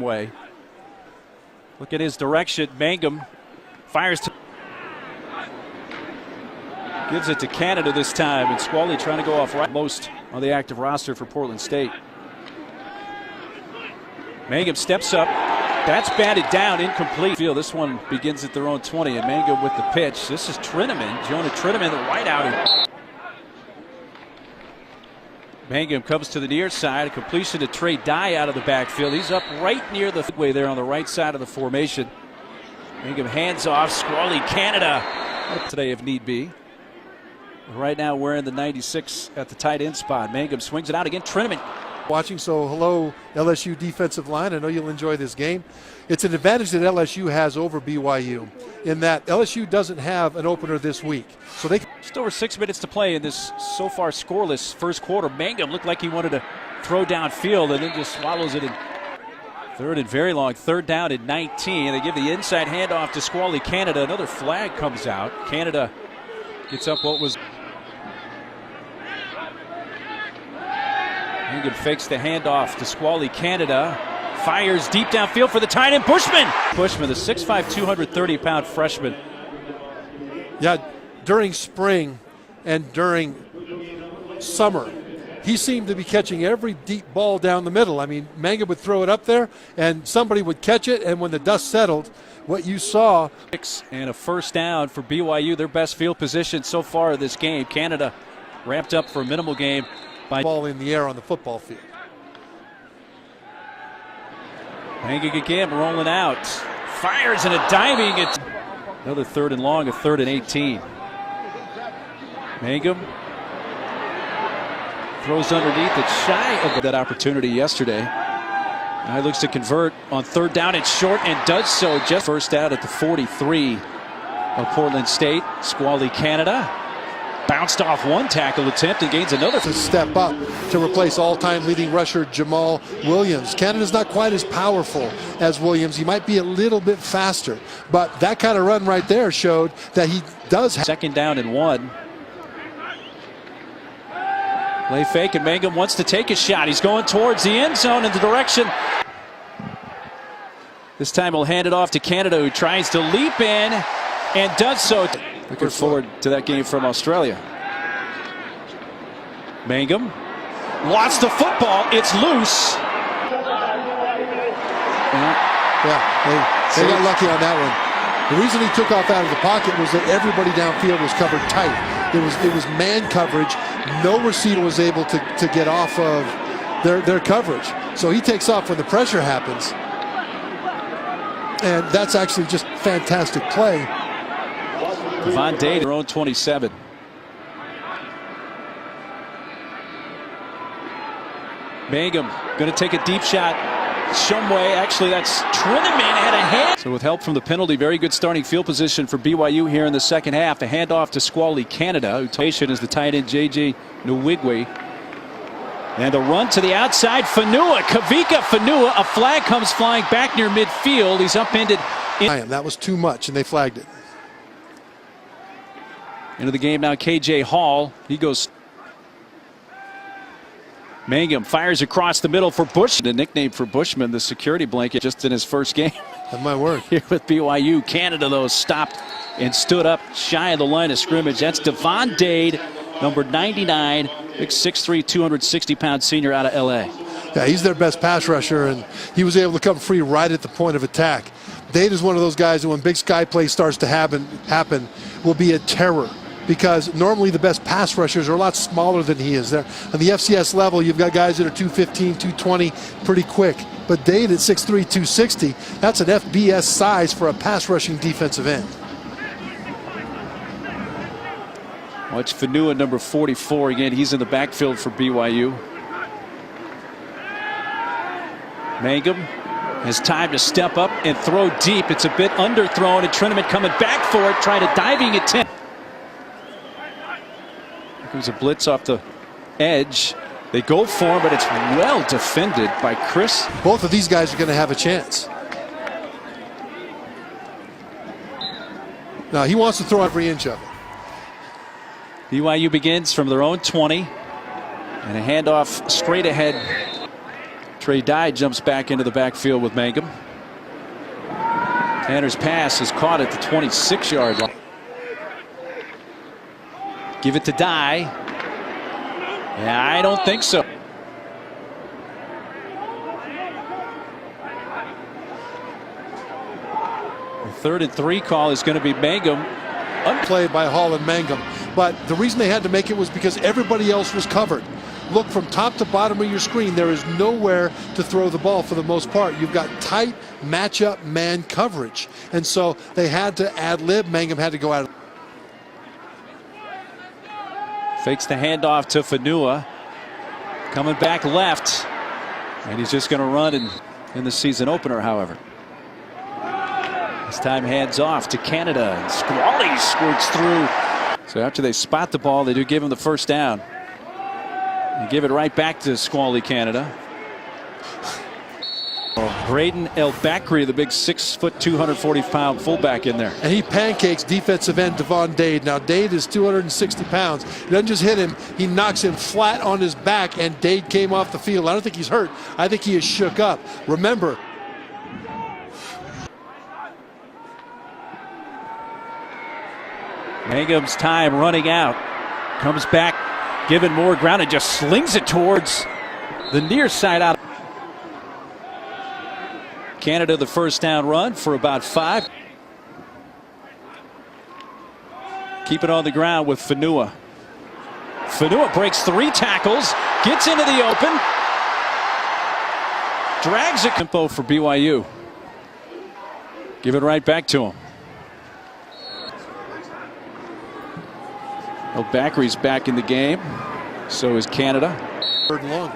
way. Look at his direction. Mangum fires to. Gives it to Canada this time, and Squally trying to go off right most on the active roster for Portland State. Mangum steps up. That's batted down, incomplete. This one begins at their own 20, and Mangum with the pitch. This is Trinnaman, Jonah Trinnaman, the wideout. Mangum comes to the near side, a completion to Trey Dye out of the backfield. He's up right near the way there on the right side of the formation. Mangum hands off. Squally Canada today if need be. Right now wearing the 96 at the tight end spot. Mangum swings it out again. Trinnaman watching, so hello LSU defensive line. I know you'll enjoy this game. It's an advantage that LSU has over BYU in that LSU doesn't have an opener this week. So they just over 6 minutes to play in this so far scoreless first quarter. Mangum looked like he wanted to throw downfield and then just swallows it in third and very long. Third down at 19. They give the inside handoff to Squally Canada. Another flag comes out. Canada gets up what was. Mangum fakes the handoff to Squally Canada. Fires deep downfield for the tight end. Bushman, the 6'5", 230-pound freshman. Yeah, during spring and during summer, he seemed to be catching every deep ball down the middle. I mean, Mangum would throw it up there, and somebody would catch it, and when the dust settled, what you saw. And a first down for BYU, their best field position so far in this game. Canada ramped up for a minimal game. Ball in the air on the football field. Mangum again rolling out. Fires and a diving. It's another third and long, a third and 18. Mangum throws underneath. It's shy of that opportunity yesterday. Now he looks to convert on third down. It's short and does so. Just first out at the 43 of Portland State. Squally Canada. Bounced off one tackle attempt and gains another. To step up to replace all-time leading rusher Jamal Williams. Canada's not quite as powerful as Williams. He might be a little bit faster, but that kind of run right there showed that he does have. Second down and 1. Play fake, and Mangum wants to take a shot. He's going towards the end zone in the direction. This time he'll hand it off to Canada, who tries to leap in and does so. Looking forward to that game from Australia. Mangum lost the football. It's loose. Yeah, they got lucky on that one. The reason he took off out of the pocket was that everybody downfield was covered tight. It was man coverage. No receiver was able to get off of their coverage. So he takes off when the pressure happens. And that's actually just fantastic play. Davond Dade, their own 27. Mangum going to take a deep shot. Shumway, actually that's Trinnaman had a hand. So with help from the penalty, very good starting field position for BYU here in the second half. A handoff to Squally Canada, who is the tight end JJ Nwigwe. And a run to the outside. Kavika Fanua, a flag comes flying back near midfield. He's upended. That was too much, and they flagged it. Into the game now, KJ Hall. He goes. Mangum fires across the middle for Bush. The nickname for Bushman, the security blanket, just in his first game. That's my word. Here with BYU. Canada, though, stopped and stood up shy of the line of scrimmage. That's Davond Dade, number 99, big 6'3", 260-pound senior out of L.A. Yeah, he's their best pass rusher, and he was able to come free right at the point of attack. Dade is one of those guys that when big sky play starts to happen will be a terror, because normally the best pass rushers are a lot smaller than he is. There on the FCS level, you've got guys that are 215, 220 pretty quick. But Dade at 6'3", 260, that's an FBS size for a pass rushing defensive end. Watch Fanua, number 44 again. He's in the backfield for BYU. Mangum has time to step up and throw deep. It's a bit underthrown, and Trinnaman coming back for it, trying to diving attempt. There's a blitz off the edge. They go for him, but it's well defended by Chris. Both of these guys are going to have a chance. Now he wants to throw every inch of it. BYU begins from their own 20. And a handoff straight ahead. Dade jumps back into the backfield with Mangum. Tanner's pass is caught at the 26-yard line. Give it to Dye. Yeah, I don't think so. The 3rd and 3 call is going to be Mangum. Played by Hall and Mangum. But the reason they had to make it was because everybody else was covered. Look from top to bottom of your screen. There is nowhere to throw the ball for the most part. You've got tight matchup man coverage. And so they had to ad-lib. Mangum had to go out. Fakes the handoff to Fanua. Coming back left. And he's just going to run in the season opener, however. This time hands off to Canada. And Squally squirts through. So after they spot the ball, they do give him the first down. And give it right back to Squally, Canada. Braden El-Bakri, the big 6 foot, 240-pound fullback in there. And he pancakes defensive end Davond Dade. Now Dade is 260 pounds. He doesn't just hit him, he knocks him flat on his back, and Dade came off the field. I don't think he's hurt. I think he is shook up. Remember, Mangum's time running out. Comes back, given more ground, and just slings it towards the near side out. Canada the first down run for about 5. Keep it on the ground with Fanua. Fanua breaks 3 tackles, gets into the open, drags a tempo for BYU. Give it right back to him. El-Bakri's back in the game. So is Canada. 3rd and long.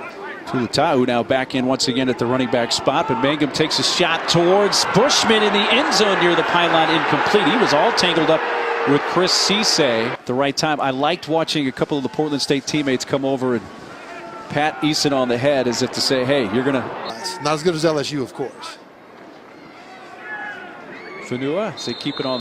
Tulatau now back in once again at the running back spot, but Mangum takes a shot towards Bushman in the end zone near the pylon, incomplete. He was all tangled up with Chris Cisse at the right time. I liked watching a couple of the Portland State teammates come over and pat Eason on the head as if to say, hey, you're going to... Not as good as LSU, of course. Fanua, they keep it on.